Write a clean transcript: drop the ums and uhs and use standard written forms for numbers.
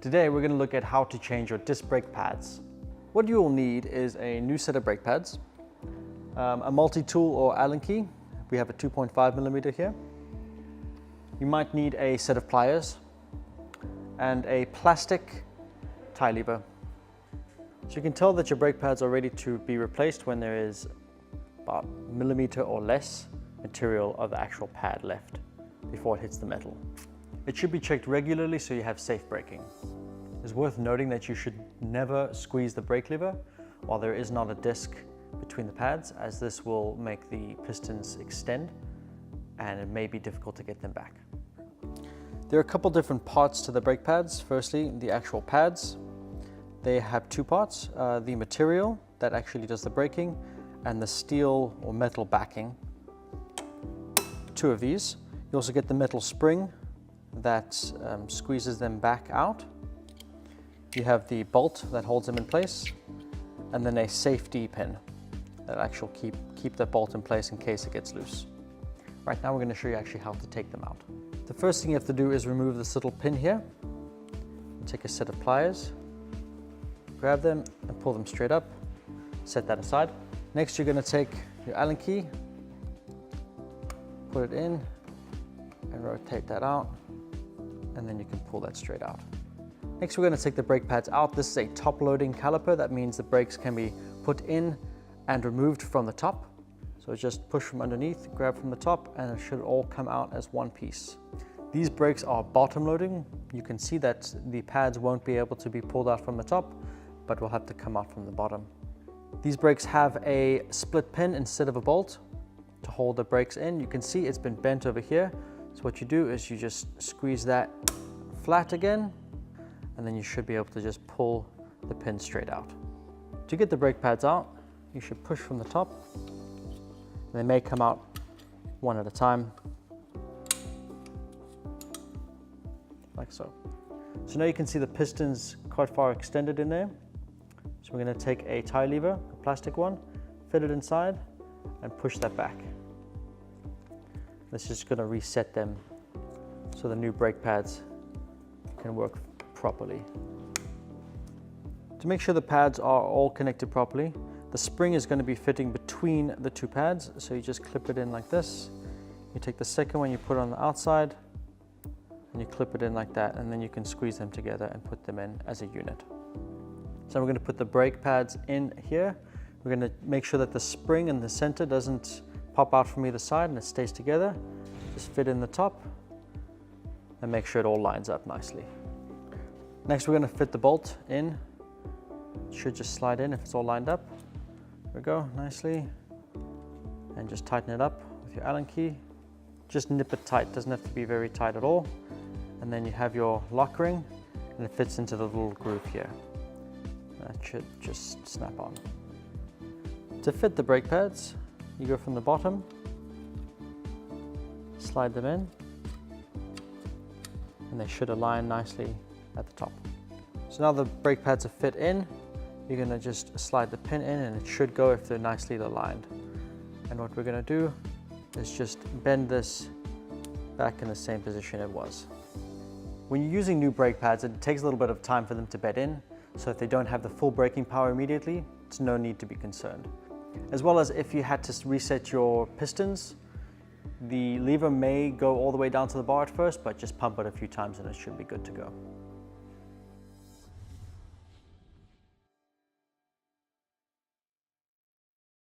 Today we're going to look at how to change your disc brake pads. What you will need is a new set of brake pads, a multi-tool or Allen key. We have a 2.5mm here. You might need a set of pliers and a plastic tie lever. So you can tell that your brake pads are ready to be replaced when there is about a millimeter or less material of the actual pad left before it hits the metal. It should be checked regularly so you have safe braking. It's worth noting that you should never squeeze the brake lever while there is not a disc between the pads, as this will make the pistons extend and it may be difficult to get them back. There are a couple different parts to the brake pads. Firstly, the actual pads. They have two parts, the material that actually does the braking and the steel or metal backing. Two of these. You also get the metal spring that squeezes them back out. You have the bolt that holds them in place, and then a safety pin that actually keep the bolt in place in case it gets loose. Right now we're going to show you actually how to take them out. The first thing you have to do is remove this little pin here. Take a set of pliers, grab them and pull them straight up. Set that aside. Next you're going to take your Allen key, put it in and rotate that out, and then you can pull that straight out. Next we're going to take the brake pads out. This is a top loading caliper. That means the brakes can be put in and removed from the top. So just push from underneath, grab from the top, and it should all come out as one piece. These brakes are bottom loading. You can see that the pads won't be able to be pulled out from the top, but will have to come out from the bottom. These brakes have a split pin instead of a bolt to hold the brakes in. You can see it's been bent over here. So what you do is you just squeeze that flat again, and then you should be able to just pull the pin straight out. To get the brake pads out, you should push from the top. They may come out one at a time, like so. So now you can see the pistons quite far extended in there. So we're going to take a tie lever, a plastic one, fit it inside and push that back. This is just going to reset them so the new brake pads can work properly. To make sure the pads are all connected properly, the spring is going to be fitting between the two pads, so you just clip it in like this. You take the second one, you put it on the outside, and you clip it in like that, and then you can squeeze them together and put them in as a unit. So we're going to put the brake pads in here. We're going to make sure that the spring in the center doesn't pop out from either side and it stays together. Just fit in the top and make sure it all lines up nicely. Next we're going to fit the bolt in. It should just slide in if it's all lined up. There we go, nicely. And just tighten it up with your Allen key. Just nip it tight, doesn't have to be very tight at all. And then you have your lock ring and it fits into the little groove here. That should just snap on. To fit the brake pads, you go from the bottom, slide them in, and they should align nicely at the top. So now the brake pads are fit in, you're going to just slide the pin in and it should go if they're nicely aligned. And what we're going to do is just bend this back in the same position it was. When you're using new brake pads, it takes a little bit of time for them to bed in, so if they don't have the full braking power immediately, it's no need to be concerned. As well as if you had to reset your pistons, the lever may go all the way down to the bar at first, but just pump it a few times and it should be good to go.